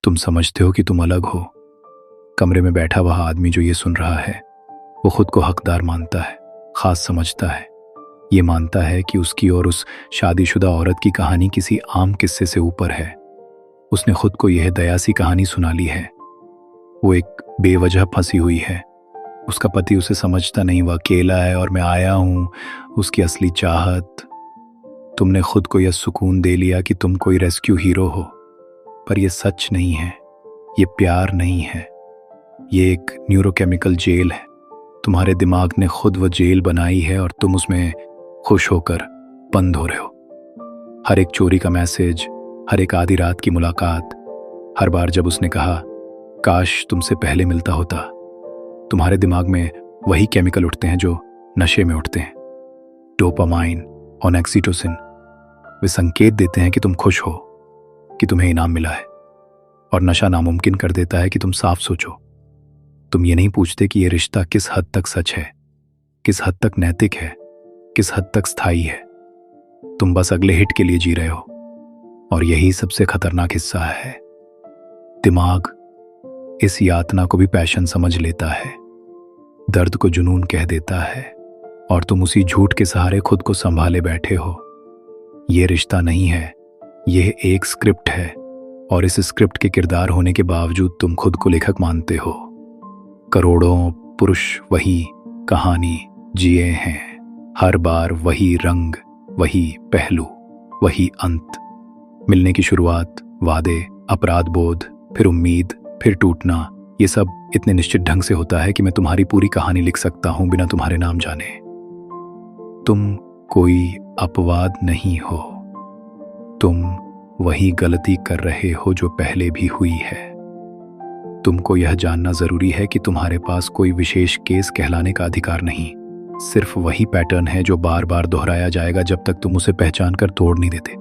तुम समझते हो कि तुम अलग हो। कमरे में बैठा वह आदमी जो ये सुन रहा है, वो खुद को हकदार मानता है, खास समझता है। ये मानता है कि उसकी और उस शादीशुदा औरत की कहानी किसी आम किस्से से ऊपर है। उसने खुद को यह दया सी कहानी सुना ली है। वो एक बेवजह फंसी हुई है। उसका पति उसे समझता नहीं, वह अकेला है और मैं आया हूं उसकी असली चाहत। तुमने खुद को यह सुकून दे लिया कि तुम कोई रेस्क्यू हीरो हो, पर यह सच नहीं है। ये प्यार नहीं है, ये एक न्यूरोकेमिकल जेल है। तुम्हारे दिमाग ने खुद वो जेल बनाई है और तुम उसमें खुश होकर बंद हो रहे हो। हर एक चोरी का मैसेज, हर एक आधी रात की मुलाकात, हर बार जब उसने कहा काश तुमसे पहले मिलता होता, तुम्हारे दिमाग में वही केमिकल उठते हैं जो नशे में उठते हैं, डोपामाइन और ऑक्सीटोसिन। वे संकेत देते हैं कि तुम खुश हो, कि तुम्हें इनाम मिला है, और नशा नामुमकिन कर देता है कि तुम साफ सोचो। तुम ये नहीं पूछते कि यह रिश्ता किस हद तक सच है, किस हद तक नैतिक है, किस हद तक स्थायी है। तुम बस अगले हिट के लिए जी रहे हो, और यही सबसे खतरनाक हिस्सा है। दिमाग इस यातना को भी पैशन समझ लेता है, दर्द को जुनून कह देता है, और तुम उसी झूठ के सहारे खुद को संभाले बैठे हो। यह रिश्ता नहीं है, यह एक स्क्रिप्ट है, और इस स्क्रिप्ट के किरदार होने के बावजूद तुम खुद को लेखक मानते हो। करोड़ों पुरुष वही कहानी जिए हैं, हर बार वही रंग, वही पहलू, वही अंत। मिलने की शुरुआत, वादे, अपराध बोध, फिर उम्मीद, फिर टूटना। ये सब इतने निश्चित ढंग से होता है कि मैं तुम्हारी पूरी कहानी लिख सकता हूं बिना तुम्हारे नाम जाने। तुम कोई अपवाद नहीं हो, तुम वही गलती कर रहे हो जो पहले भी हुई है। तुमको यह जानना जरूरी है कि तुम्हारे पास कोई विशेष केस कहलाने का अधिकार नहीं। सिर्फ वही पैटर्न है जो बार बार दोहराया जाएगा जब तक तुम उसे पहचान कर तोड़ नहीं देते।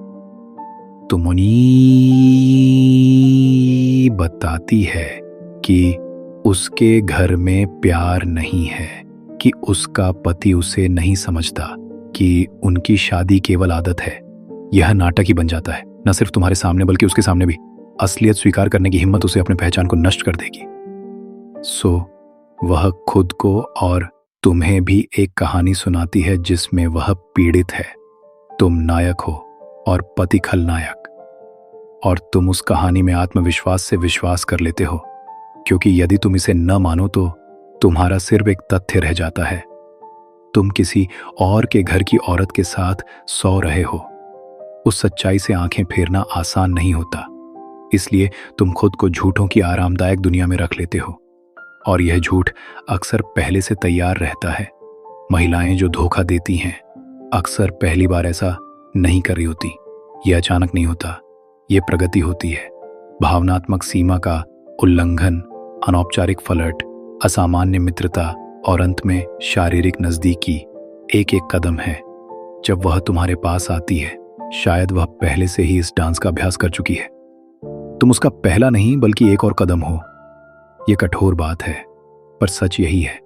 तुमनी बताती है कि उसके घर में प्यार नहीं है, कि उसका पति उसे नहीं समझता, कि उनकी शादी केवल आदत है। यह नाटक ही बन जाता है, न सिर्फ तुम्हारे सामने बल्कि उसके सामने भी। असलियत स्वीकार करने की हिम्मत उसे अपने पहचान को नष्ट कर देगी। सो वह खुद को और तुम्हें भी एक कहानी सुनाती है जिसमें वह पीड़ित है। तुम नायक हो और पति खलनायक, और तुम उस कहानी में आत्मविश्वास से विश्वास कर लेते हो, क्योंकि यदि तुम इसे न मानो तो तुम्हारा सिर्फ एक तथ्य रह जाता है। तुम किसी और के घर की औरत के साथ सो रहे हो। उस सच्चाई से आंखें फेरना आसान नहीं होता, इसलिए तुम खुद को झूठों की आरामदायक दुनिया में रख लेते हो, और यह झूठ अक्सर पहले से तैयार रहता है। महिलाएं जो धोखा देती हैं अक्सर पहली बार ऐसा नहीं कर रही होती। यह अचानक नहीं होता, यह प्रगति होती है। भावनात्मक सीमा का उल्लंघन, अनौपचारिक फ्लर्ट, असामान्य मित्रता और अंत में शारीरिक नजदीकी एक एक कदम है। जब वह तुम्हारे पास आती है, शायद वह पहले से ही इस डांस का अभ्यास कर चुकी है। तुम उसका पहला नहीं बल्कि एक और कदम हो। यह कठोर बात है, पर सच यही है।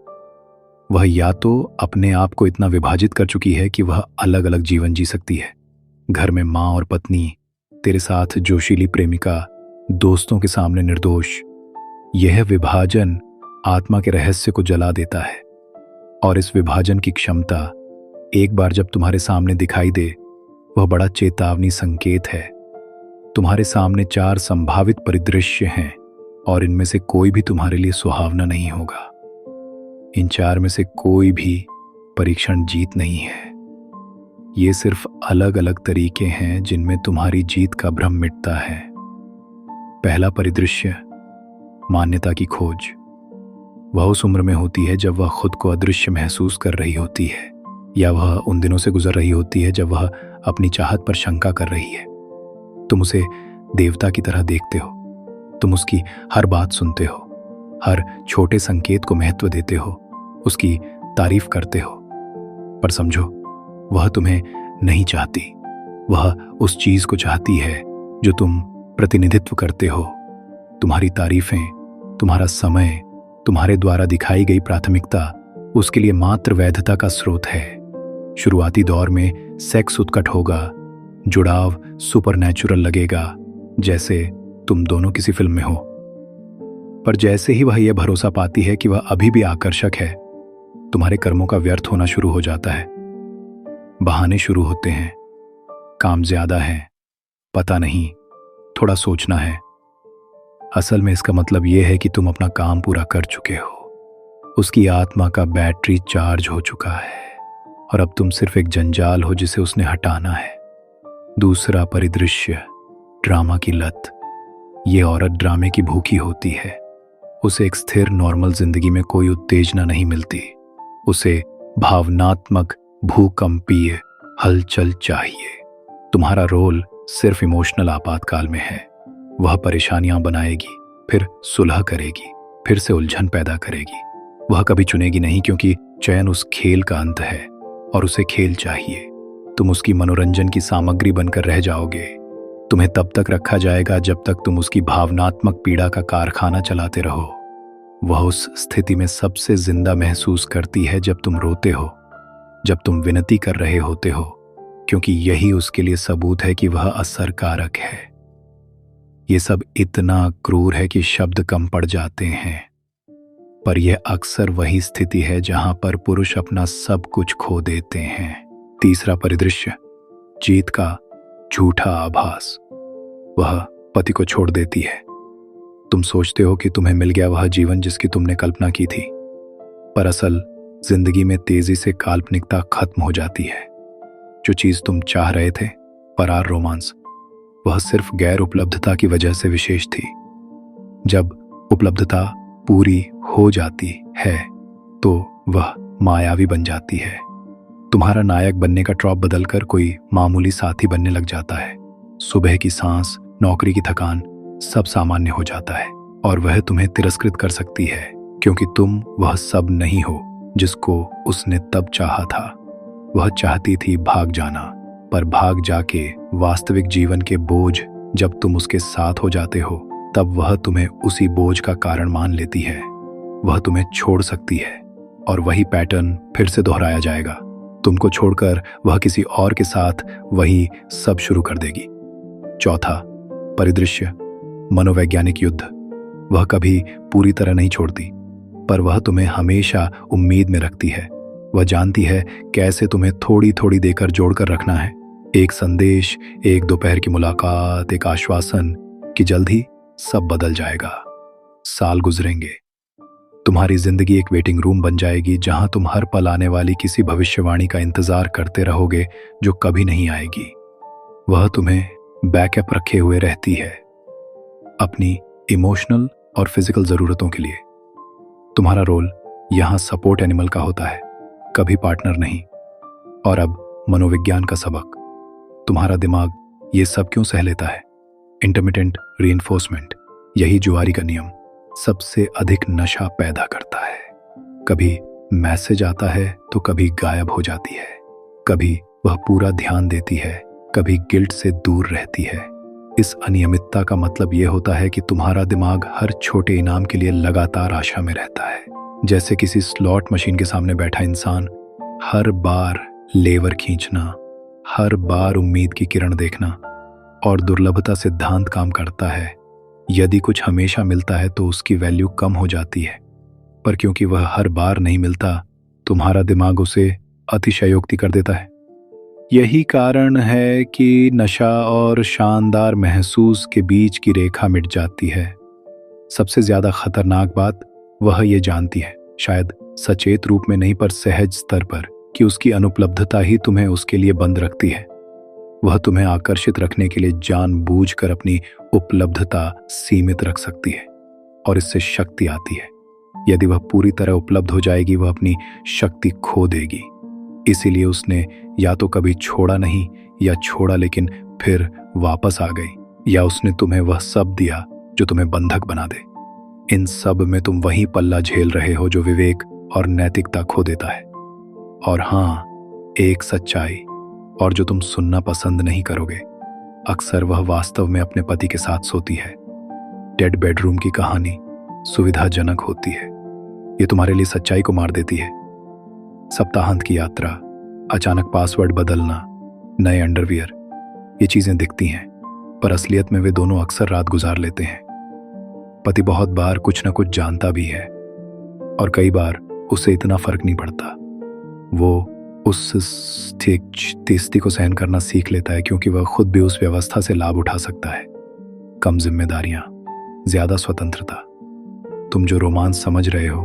वह या तो अपने आप को इतना विभाजित कर चुकी है कि वह अलग अलग जीवन जी सकती है, घर में माँ और पत्नी, तेरे साथ जोशीली प्रेमिका, दोस्तों के सामने निर्दोष। यह विभाजन आत्मा के रहस्य को जला देता है, और इस विभाजन की क्षमता एक बार जब तुम्हारे सामने दिखाई दे, वह बड़ा चेतावनी संकेत है। तुम्हारे सामने 4 संभावित परिदृश्य हैं, और इनमें से कोई भी तुम्हारे लिए सुहावना नहीं होगा। इन 4 में से कोई भी परीक्षण जीत नहीं है। ये सिर्फ अलग अलग तरीके हैं जिनमें तुम्हारी जीत का भ्रम मिटता है। पहला परिदृश्य, मान्यता की खोज। वह उस उम्र में होती है जब वह खुद को अदृश्य महसूस कर रही होती है, या वह उन दिनों से गुजर रही होती है जब वह अपनी चाहत पर शंका कर रही है। तुम उसे देवता की तरह देखते हो। तुम उसकी हर बात सुनते हो, हर छोटे संकेत को महत्व देते हो, उसकी तारीफ करते हो। पर समझो, वह तुम्हें नहीं चाहती। वह उस चीज को चाहती है जो तुम प्रतिनिधित्व करते हो। तुम्हारी तारीफें, तुम्हारा समय, तुम्हारे द्वारा दिखाई गई प्राथमिकता उसके लिए मात्र वैधता का स्रोत है। शुरुआती दौर में सेक्स उत्कट होगा, जुड़ाव सुपरनैचुरल लगेगा, जैसे तुम दोनों किसी फिल्म में हो। पर जैसे ही वह यह भरोसा पाती है कि वह अभी भी आकर्षक है, तुम्हारे कर्मों का व्यर्थ होना शुरू हो जाता है। बहाने शुरू होते हैं, काम ज्यादा है, पता नहीं, थोड़ा सोचना है। असल में इसका मतलब यह है कि तुम अपना काम पूरा कर चुके हो, उसकी आत्मा का बैटरी चार्ज हो चुका है और अब तुम सिर्फ एक जंजाल हो जिसे उसने हटाना है। दूसरा परिदृश्य, ड्रामा की लत। ये औरत ड्रामे की भूखी होती है। उसे एक स्थिर नॉर्मल जिंदगी में कोई उत्तेजना नहीं मिलती। उसे भावनात्मक भूकंपीय हलचल चाहिए। तुम्हारा रोल सिर्फ इमोशनल आपातकाल में है। वह परेशानियां बनाएगी, फिर सुलह करेगी, फिर से उलझन पैदा करेगी। वह कभी चुनेगी नहीं, क्योंकि चयन उस खेल का अंत है और उसे खेल चाहिए। तुम उसकी मनोरंजन की सामग्री बनकर रह जाओगे। तुम्हें तब तक रखा जाएगा जब तक तुम उसकी भावनात्मक पीड़ा का कारखाना चलाते रहो। वह उस स्थिति में सबसे जिंदा महसूस करती है जब तुम रोते हो, जब तुम विनती कर रहे होते हो, क्योंकि यही उसके लिए सबूत है कि वह असरकारक है। ये सब इतना क्रूर है कि शब्द कम पड़ जाते हैं, पर यह अक्सर वही स्थिति है जहां पर पुरुष अपना सब कुछ खो देते हैं। तीसरा परिदृश्य, जीत का झूठा आभास। वह पति को छोड़ देती है। तुम सोचते हो कि तुम्हें मिल गया वह जीवन जिसकी तुमने कल्पना की थी, पर असल जिंदगी में तेजी से काल्पनिकता खत्म हो जाती है। जो चीज तुम चाह रहे थे, परार रोमांस, वह सिर्फ गैर उपलब्धता की वजह से विशेष थी। जब उपलब्धता पूरी हो जाती है तो वह मायावी बन जाती है। तुम्हारा नायक बनने का ट्रॉप बदलकर कोई मामूली साथी बनने लग जाता है। सुबह की सांस, नौकरी की थकान, सब सामान्य हो जाता है और वह तुम्हें तिरस्कृत कर सकती है, क्योंकि तुम वह सब नहीं हो जिसको उसने तब चाहा था। वह चाहती थी भाग जाना, पर भाग जाके वास्तविक जीवन के बोझ जब तुम उसके साथ हो जाते हो, तब वह तुम्हें उसी बोझ का कारण मान लेती है। वह तुम्हें छोड़ सकती है और वही पैटर्न फिर से दोहराया जाएगा। तुमको छोड़कर वह किसी और के साथ वही सब शुरू कर देगी। चौथा परिदृश्य, मनोवैज्ञानिक युद्ध। वह कभी पूरी तरह नहीं छोड़ती, पर वह तुम्हें हमेशा उम्मीद में रखती है। वह जानती है कैसे तुम्हें थोड़ी थोड़ी देकर जोड़कर रखना है। एक संदेश, एक दोपहर की मुलाकात, एक आश्वासन कि जल्द ही सब बदल जाएगा। साल गुजरेंगे, तुम्हारी जिंदगी एक वेटिंग रूम बन जाएगी जहां तुम हर पल आने वाली किसी भविष्यवाणी का इंतजार करते रहोगे जो कभी नहीं आएगी। वह तुम्हें बैकअप रखे हुए रहती है, अपनी इमोशनल और फिजिकल जरूरतों के लिए। तुम्हारा रोल यहां सपोर्ट एनिमल का होता है, कभी पार्टनर नहीं। और अब मनोविज्ञान का सबक। तुम्हारा दिमाग ये सब क्यों सह लेता है? इंटरमिटेंट रीइंफोर्समेंट, यही जुआरी का नियम, सबसे अधिक नशा पैदा करता है। कभी मैसेज आता है तो कभी गायब हो जाती है। कभी वह पूरा ध्यान देती है, कभी गिल्ट से दूर रहती है। इस अनियमितता का मतलब यह होता है कि तुम्हारा दिमाग हर छोटे इनाम के लिए लगातार आशा में रहता है। जैसे किसी स्लॉट मशीन के सामने बैठा इंसान, हर बार लेवर खींचना, हर बार उम्मीद की किरण देखना। और दुर्लभता सिद्धांत काम करता है। यदि कुछ हमेशा मिलता है तो उसकी वैल्यू कम हो जाती है, पर क्योंकि वह हर बार नहीं मिलता, तुम्हारा दिमाग उसे अतिशयोक्ति कर देता है। यही कारण है कि नशा और शानदार महसूस के बीच की रेखा मिट जाती है। सबसे ज्यादा खतरनाक बात वह ये जानती है, शायद सचेत रूप में नहीं पर सहज स्तर पर, कि उसकी अनुपलब्धता ही तुम्हें उसके लिए बंद रखती है। वह तुम्हें आकर्षित रखने के लिए जानबूझकर अपनी उपलब्धता सीमित रख सकती है और इससे शक्ति आती है। यदि वह पूरी तरह उपलब्ध हो जाएगी, वह अपनी शक्ति खो देगी। इसीलिए उसने या तो कभी छोड़ा नहीं या छोड़ा लेकिन फिर वापस आ गई, या उसने तुम्हें वह सब दिया जो तुम्हें बंधक बना दे। इन सब में तुम वही पल्ला झेल रहे हो जो विवेक और नैतिकता खो देता है। और हाँ, एक सच्चाई और जो तुम सुनना पसंद नहीं करोगे, अक्सर वह वास्तव में अपने पति के साथ सोती है। डेड बेडरूम की कहानी सुविधाजनक होती है, ये तुम्हारे लिए सच्चाई को मार देती है। सप्ताहांत की यात्रा, अचानक पासवर्ड बदलना, नए अंडरवियर, ये चीजें दिखती हैं, पर असलियत में वे दोनों अक्सर रात गुजार लेते हैं। पति बहुत बार कुछ न कुछ जानता भी है और कई बार उसे इतना फर्क नहीं पड़ता। वो उस स्थिति को सहन करना सीख लेता है क्योंकि वह खुद भी उस व्यवस्था से लाभ उठा सकता है। कम जिम्मेदारियां, ज्यादा स्वतंत्रता। तुम जो रोमांस समझ रहे हो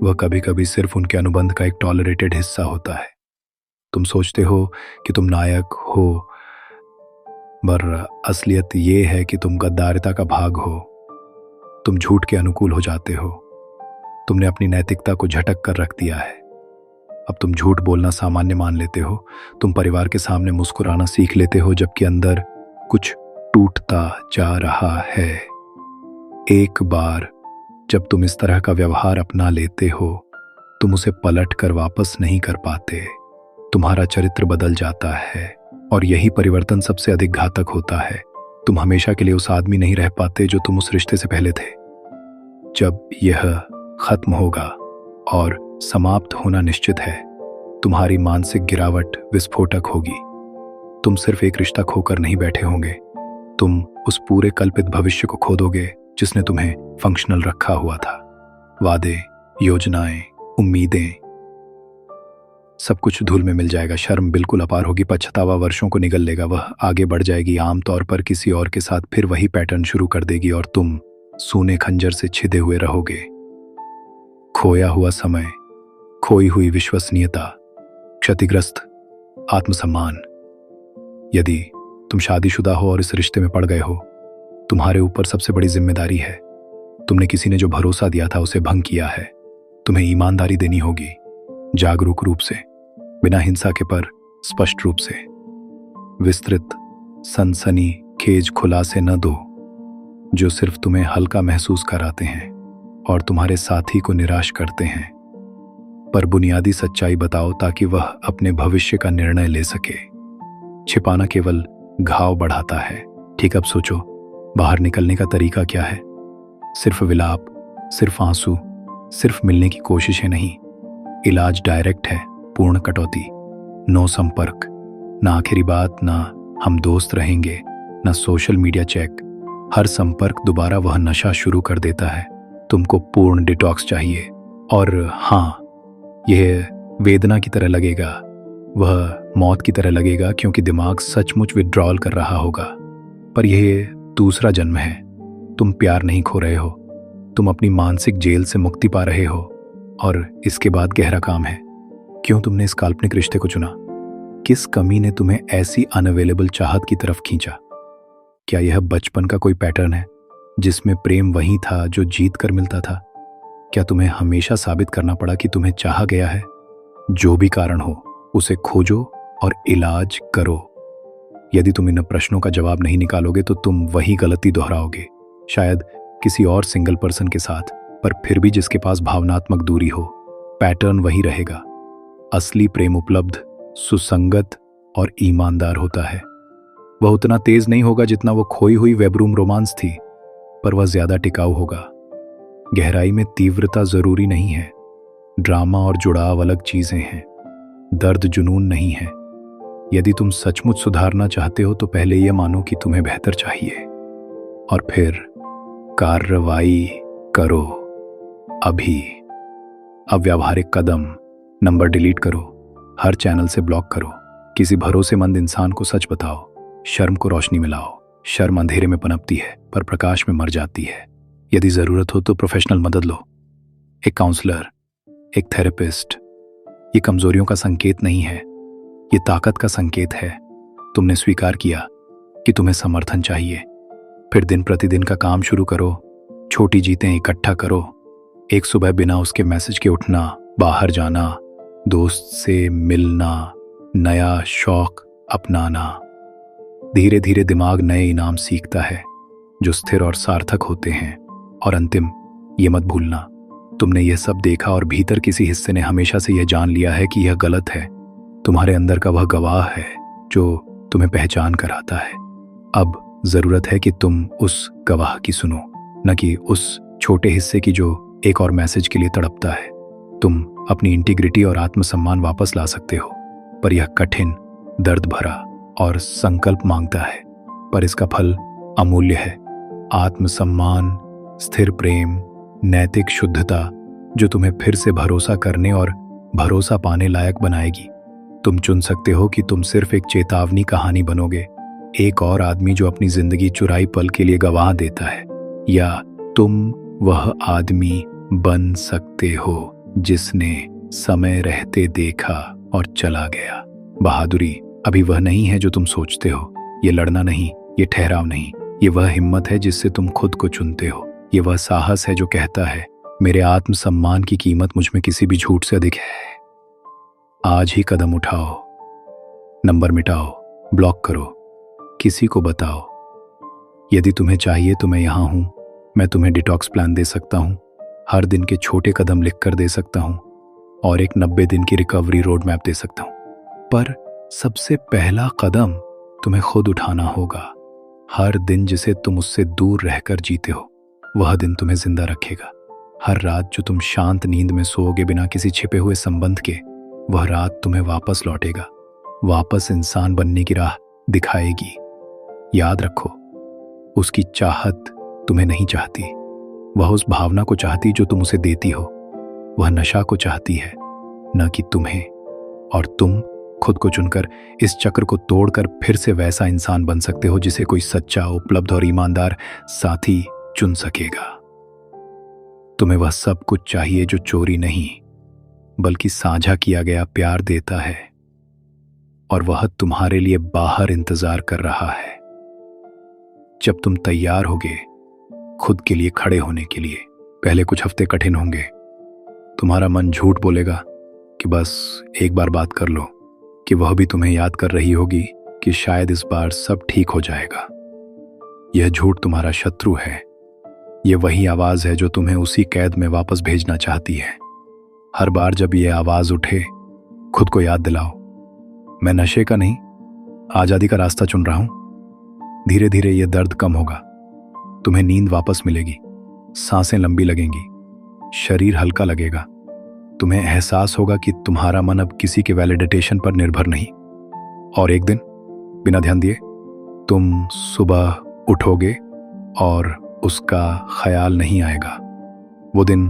वह कभी कभी सिर्फ उनके अनुबंध का एक टॉलरेटेड हिस्सा होता है। तुम सोचते हो कि तुम नायक हो, पर असलियत ये है कि तुम गद्दारिता का भाग हो। तुम झूठ के अनुकूल हो जाते हो। तुमने अपनी नैतिकता को झटक कर रख दिया है। अब तुम झूठ बोलना सामान्य मान लेते हो। तुम परिवार के सामने मुस्कुराना सीख लेते हो जबकि अंदर कुछ टूटता जा रहा है। एक बार जब तुम इस तरह का व्यवहार अपना लेते हो, तुम उसे पलट कर वापस नहीं कर पाते। तुम्हारा चरित्र बदल जाता है और यही परिवर्तन सबसे अधिक घातक होता है। तुम हमेशा के लिए उस आदमी नहीं रह पाते जो तुम उस रिश्ते से पहले थे। जब यह खत्म होगा और समाप्त होना निश्चित है, तुम्हारी मानसिक गिरावट विस्फोटक होगी। तुम सिर्फ एक रिश्ता खोकर नहीं बैठे होंगे, तुम उस पूरे कल्पित भविष्य को खो दोगे जिसने तुम्हें फंक्शनल रखा हुआ था। वादे, योजनाएं, उम्मीदें, सब कुछ धूल में मिल जाएगा। शर्म बिल्कुल अपार होगी, पछतावा वर्षों को निगल लेगा। वह आगे बढ़ जाएगी, आमतौर पर किसी और के साथ फिर वही पैटर्न शुरू कर देगी और तुम सूने खंजर से छिदे हुए रहोगे। खोया हुआ समय, खोई हुई विश्वसनीयता, क्षतिग्रस्त आत्मसम्मान। यदि तुम शादीशुदा हो और इस रिश्ते में पड़ गए हो, तुम्हारे ऊपर सबसे बड़ी जिम्मेदारी है। तुमने किसी ने जो भरोसा दिया था उसे भंग किया है। तुम्हें ईमानदारी देनी होगी, जागरूक रूप से, बिना हिंसा के, पर स्पष्ट रूप से। विस्तृत सनसनी खेज खुलासे न दो जो सिर्फ तुम्हें हल्का महसूस कराते हैं और तुम्हारे साथी को निराश करते हैं, पर बुनियादी सच्चाई बताओ ताकि वह अपने भविष्य का निर्णय ले सके। छिपाना केवल घाव बढ़ाता है। ठीक, अब सोचो, बाहर निकलने का तरीका क्या है? सिर्फ विलाप, सिर्फ आंसू, सिर्फ मिलने की कोशिशें नहीं। इलाज डायरेक्ट है, पूर्ण कटौती, नो संपर्क, ना आखिरी बात, ना हम दोस्त रहेंगे, ना सोशल मीडिया चेक। हर संपर्क दोबारा वह नशा शुरू कर देता है। तुमको पूर्ण डिटॉक्स चाहिए। और हाँ, यह वेदना की तरह लगेगा, वह मौत की तरह लगेगा क्योंकि दिमाग सचमुच विड्रॉल कर रहा होगा, पर यह दूसरा जन्म है। तुम प्यार नहीं खो रहे हो, तुम अपनी मानसिक जेल से मुक्ति पा रहे हो। और इसके बाद गहरा काम है। क्यों तुमने इस काल्पनिक रिश्ते को चुना? किस कमी ने तुम्हें ऐसी अनअवेलेबल चाहत की तरफ खींचा? क्या यह बचपन का कोई पैटर्न है जिसमें प्रेम वही था जो जीत कर मिलता था? क्या तुम्हें हमेशा साबित करना पड़ा कि तुम्हें चाहा गया है? जो भी कारण हो, उसे खोजो और इलाज करो। यदि तुम इन प्रश्नों का जवाब नहीं निकालोगे तो तुम वही गलती दोहराओगे, शायद किसी और सिंगल पर्सन के साथ, पर फिर भी जिसके पास भावनात्मक दूरी हो। पैटर्न वही रहेगा। असली प्रेम उपलब्ध, सुसंगत और ईमानदार होता है। वह उतना तेज नहीं होगा जितना वो खोई हुई वेबरूम रोमांस थी, पर वह ज्यादा टिकाऊ होगा। गहराई में तीव्रता जरूरी नहीं है। ड्रामा और जुड़ाव अलग चीजें हैं। दर्द जुनून नहीं है। यदि तुम सचमुच सुधारना चाहते हो तो पहले यह मानो कि तुम्हें बेहतर चाहिए और फिर कार्रवाई करो अभी। अब व्यावहारिक कदम: नंबर डिलीट करो, हर चैनल से ब्लॉक करो, किसी भरोसेमंद इंसान को सच बताओ, शर्म को रोशनी में लाओ। शर्म अंधेरे में पनपती है पर प्रकाश में मर जाती है। यदि जरूरत हो तो प्रोफेशनल मदद लो, एक काउंसलर, एक थेरेपिस्ट। ये कमजोरियों का संकेत नहीं है, ये ताकत का संकेत है। तुमने स्वीकार किया कि तुम्हें समर्थन चाहिए। फिर दिन प्रतिदिन का काम शुरू करो। छोटी जीतें इकट्ठा करो। एक सुबह बिना उसके मैसेज के उठना, बाहर जाना, दोस्त से मिलना, नया शौक अपनाना। धीरे धीरे दिमाग नए इनाम सीखता है जो स्थिर और सार्थक होते हैं। और अंतिम, ये मत भूलना, तुमने यह सब देखा और भीतर किसी हिस्से ने हमेशा से यह जान लिया है कि यह गलत है। तुम्हारे अंदर का वह गवाह है जो तुम्हें पहचान कर आता है। अब जरूरत है कि तुम उस गवाह की सुनो, न कि उस छोटे हिस्से की जो एक और मैसेज के लिए तड़पता है। तुम अपनी इंटीग्रिटी और आत्मसम्मान वापस ला सकते हो, पर यह कठिन, दर्द भरा और संकल्प मांगता है। पर इसका फल अमूल्य है। आत्मसम्मान, स्थिर प्रेम, नैतिक शुद्धता जो तुम्हें फिर से भरोसा करने और भरोसा पाने लायक बनाएगी। तुम चुन सकते हो कि तुम सिर्फ एक चेतावनी कहानी बनोगे, एक और आदमी जो अपनी जिंदगी चुराई पल के लिए गवाह देता है, या तुम वह आदमी बन सकते हो जिसने समय रहते देखा और चला गया। बहादुरी अभी वह नहीं है जो तुम सोचते हो। ये लड़ना नहीं, ये ठहराव नहीं, ये वह हिम्मत है जिससे तुम खुद को चुनते हो। ये वह साहस है जो कहता है, मेरे आत्मसम्मान की कीमत मुझ में किसी भी झूठ से अधिक है। आज ही कदम उठाओ, नंबर मिटाओ, ब्लॉक करो, किसी को बताओ। यदि तुम्हें चाहिए तो मैं यहाँ हूँ। मैं तुम्हें डिटॉक्स प्लान दे सकता हूँ, हर दिन के छोटे कदम लिख कर दे सकता हूँ, और एक 90 दिन की रिकवरी रोड मैप दे सकता हूँ। पर सबसे पहला कदम तुम्हें खुद उठाना होगा। हर दिन जिसे तुम उससे दूर रहकर जीते हो, वह दिन तुम्हें जिंदा रखेगा। हर रात जो तुम शांत नींद में सोओगे बिना किसी छिपे हुए संबंध के, वह रात तुम्हें वापस लौटेगा, वापस इंसान बनने की राह दिखाएगी। याद रखो, उसकी चाहत तुम्हें नहीं चाहती, वह उस भावना को चाहती जो तुम उसे देती हो। वह नशा को चाहती है, न कि तुम्हें। और तुम खुद को चुनकर इस चक्र को तोड़कर फिर से वैसा इंसान बन सकते हो जिसे कोई सच्चा, उपलब्ध और ईमानदार साथी चुन सकेगा। तुम्हें वह सब कुछ चाहिए जो चोरी नहीं बल्कि साझा किया गया प्यार देता है, और वह तुम्हारे लिए बाहर इंतजार कर रहा है। जब तुम तैयार होगे खुद के लिए खड़े होने के लिए, पहले कुछ हफ्ते कठिन होंगे। तुम्हारा मन झूठ बोलेगा कि बस एक बार बात कर लो, कि वह भी तुम्हें याद कर रही होगी कि शायद इस बार सब ठीक हो जाएगा। यह झूठ तुम्हारा शत्रु है। यह वही आवाज है जो तुम्हें उसी कैद में वापस भेजना चाहती है। हर बार जब यह आवाज उठे, खुद को याद दिलाओ, मैं नशे का नहीं, आजादी का रास्ता चुन रहा हूं। धीरे धीरे यह दर्द कम होगा, तुम्हें नींद वापस मिलेगी, सांसें लंबी लगेंगी, शरीर हल्का लगेगा। तुम्हें एहसास होगा कि तुम्हारा मन अब किसी के वैलिडेशन पर निर्भर नहीं। और एक दिन बिना ध्यान दिए तुम सुबह उठोगे और उसका ख्याल नहीं आएगा। वो दिन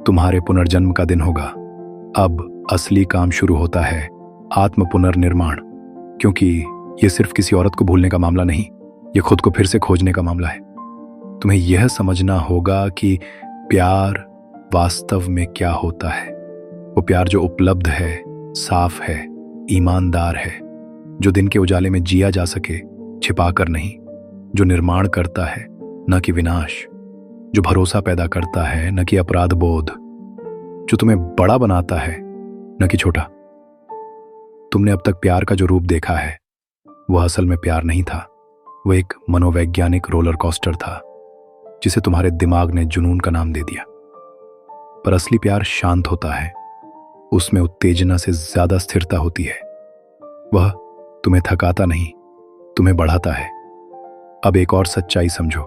तुम्हारे पुनर्जन्म का दिन होगा। अब असली काम शुरू होता है, आत्म पुनर्निर्माण। क्योंकि ये सिर्फ किसी औरत को भूलने का मामला नहीं, ये खुद को फिर से खोजने का मामला है। तुम्हें यह समझना होगा कि प्यार वास्तव में क्या होता है। वो प्यार जो उपलब्ध है, साफ है, ईमानदार है, जो दिन के उजाले में जिया जा सके, छिपाकर नहीं, जो निर्माण करता है न कि विनाश, जो भरोसा पैदा करता है न कि अपराध बोध, जो तुम्हें बड़ा बनाता है न कि छोटा। तुमने अब तक प्यार का जो रूप देखा है, वह असल में प्यार नहीं था। वह एक मनोवैज्ञानिक रोलर कोस्टर था जिसे तुम्हारे दिमाग ने जुनून का नाम दे दिया। पर असली प्यार शांत होता है, उसमें उत्तेजना से ज्यादा स्थिरता होती है। वह तुम्हें थकाता नहीं, तुम्हें बढ़ाता है। अब एक और सच्चाई समझो,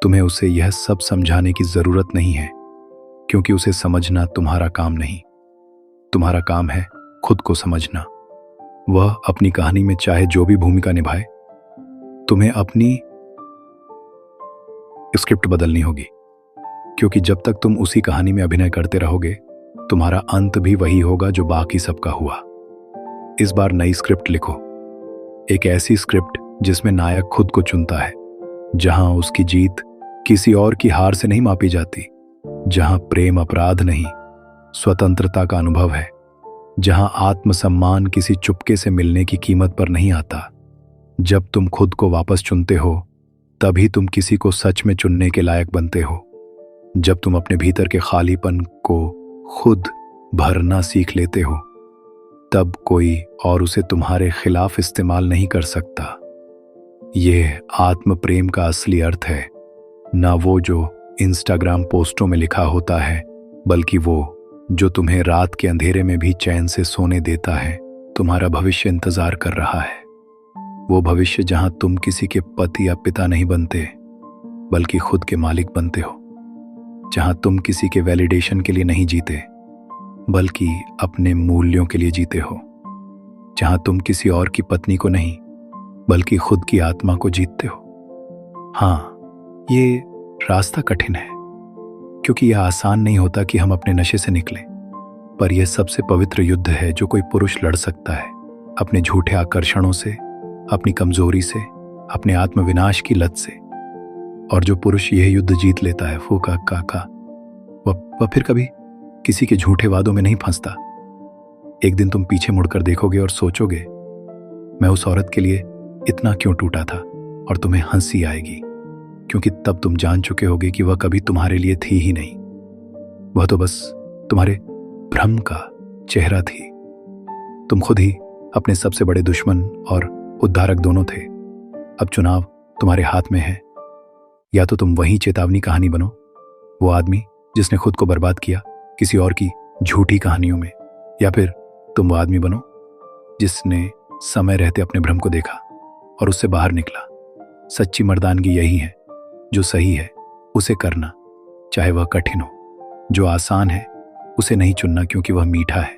तुम्हें उसे यह सब समझाने की जरूरत नहीं है, क्योंकि उसे समझना तुम्हारा काम नहीं। तुम्हारा काम है खुद को समझना। वह अपनी कहानी में चाहे जो भी भूमिका निभाए, तुम्हें अपनी स्क्रिप्ट बदलनी होगी। क्योंकि जब तक तुम उसी कहानी में अभिनय करते रहोगे, तुम्हारा अंत भी वही होगा जो बाकी सबका हुआ। इस बार नई स्क्रिप्ट लिखो, एक ऐसी स्क्रिप्ट जिसमें नायक खुद को चुनता है, जहां उसकी जीत किसी और की हार से नहीं मापी जाती, जहां प्रेम अपराध नहीं, स्वतंत्रता का अनुभव है, जहां आत्मसम्मान किसी चुपके से मिलने की कीमत पर नहीं आता। जब तुम खुद को वापस चुनते हो, तभी तुम किसी को सच में चुनने के लायक बनते हो। जब तुम अपने भीतर के खालीपन को खुद भरना सीख लेते हो, तब कोई और उसे तुम्हारे खिलाफ इस्तेमाल नहीं कर सकता। यह आत्म प्रेम का असली अर्थ है, ना वो जो इंस्टाग्राम पोस्टों में लिखा होता है, बल्कि वो जो तुम्हें रात के अंधेरे में भी चैन से सोने देता है। तुम्हारा भविष्य इंतजार कर रहा है, वो भविष्य जहां तुम किसी के पति या पिता नहीं बनते, बल्कि खुद के मालिक बनते हो। जहां तुम किसी के वैलिडेशन के लिए नहीं जीते, बल्कि अपने मूल्यों के लिए जीते हो। जहां तुम किसी और की पत्नी को नहीं, बल्कि खुद की आत्मा को जीतते हो। हाँ, ये रास्ता कठिन है, क्योंकि यह आसान नहीं होता कि हम अपने नशे से निकलें। पर यह सबसे पवित्र युद्ध है जो कोई पुरुष लड़ सकता है, अपने झूठे आकर्षणों से, अपनी कमजोरी से, अपने आत्मविनाश की लत से। और जो पुरुष यह युद्ध जीत लेता है वो का वह फिर कभी किसी के झूठे वादों में नहीं फंसता। एक दिन तुम पीछे मुड़कर देखोगे और सोचोगे, मैं उस औरत के लिए इतना क्यों टूटा था, और तुम्हें हंसी आएगी, क्योंकि तब तुम जान चुके होगे कि वह कभी तुम्हारे लिए थी ही नहीं। वह तो बस तुम्हारे भ्रम का चेहरा थी। तुम खुद ही अपने सबसे बड़े दुश्मन और उद्धारक दोनों थे। अब चुनाव तुम्हारे हाथ में है। या तो तुम वही चेतावनी कहानी बनो, वो आदमी जिसने खुद को बर्बाद किया किसी और की झूठी कहानियों में, या फिर तुम वो आदमी बनो जिसने समय रहते अपने भ्रम को देखा और उससे बाहर निकला। सच्ची मर्दानगी यही है, जो सही है उसे करना, चाहे वह कठिन हो। जो आसान है उसे नहीं चुनना क्योंकि वह मीठा है।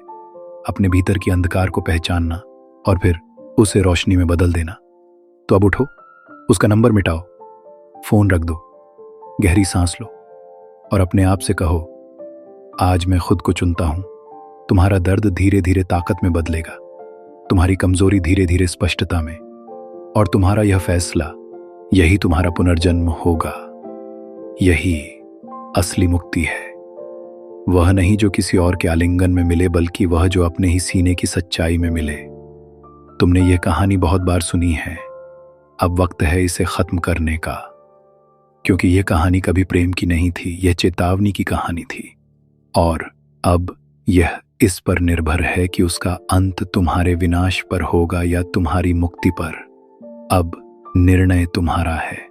अपने भीतर की अंधकार को पहचानना और फिर उसे रोशनी में बदल देना। तो अब उठो, उसका नंबर मिटाओ, फोन रख दो, गहरी सांस लो और अपने आप से कहो, आज मैं खुद को चुनता हूं। तुम्हारा दर्द धीरे धीरे ताकत में बदलेगा, तुम्हारी कमजोरी धीरे धीरे स्पष्टता में, और तुम्हारा यह फैसला, यही तुम्हारा पुनर्जन्म होगा। यही असली मुक्ति है। वह नहीं जो किसी और के आलिंगन में मिले, बल्कि वह जो अपने ही सीने की सच्चाई में मिले। तुमने यह कहानी बहुत बार सुनी है, अब वक्त है इसे खत्म करने का, क्योंकि यह कहानी कभी प्रेम की नहीं थी, यह चेतावनी की कहानी थी। और अब यह इस पर निर्भर है कि उसका अंत तुम्हारे विनाश पर होगा या तुम्हारी मुक्ति पर। अब निर्णय तुम्हारा है।